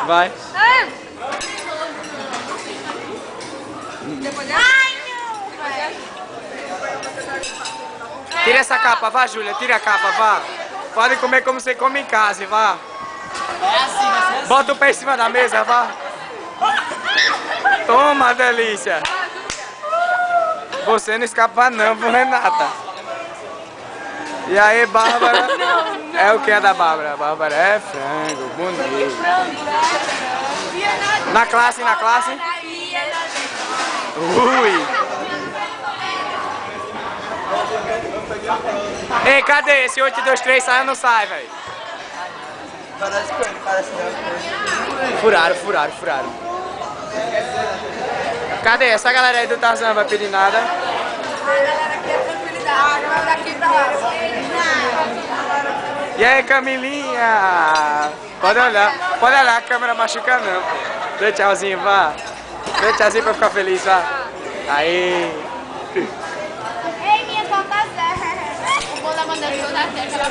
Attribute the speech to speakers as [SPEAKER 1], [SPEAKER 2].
[SPEAKER 1] Vai. Tira essa capa, vá, Júlia. Tira a capa, vá. Pode comer como você come em casa, vá. Bota o pé em cima da mesa, vá. Toma, delícia. Você não escapa não, Renata. E aí, Bárbara? É o que é da Bárbara? A Bárbara é frango, bonito. Na classe, na classe? Ui. Ei, cadê? Esse 8, 2, 3 sai ou não sai, velho? Furaram. Cadê? Essa galera aí do Tarzan vai pedir nada?
[SPEAKER 2] A galera aqui é tranquilidade, vai daqui pra lá.
[SPEAKER 1] E aí, Camilinha? Pode olhar, a câmera machuca não, pô. Dê tchauzinho, vá. Dê tchauzinho pra ficar feliz, vá. Aí.
[SPEAKER 2] Ei, minha conta zero. O bolo da bandeira toda aqui, aquela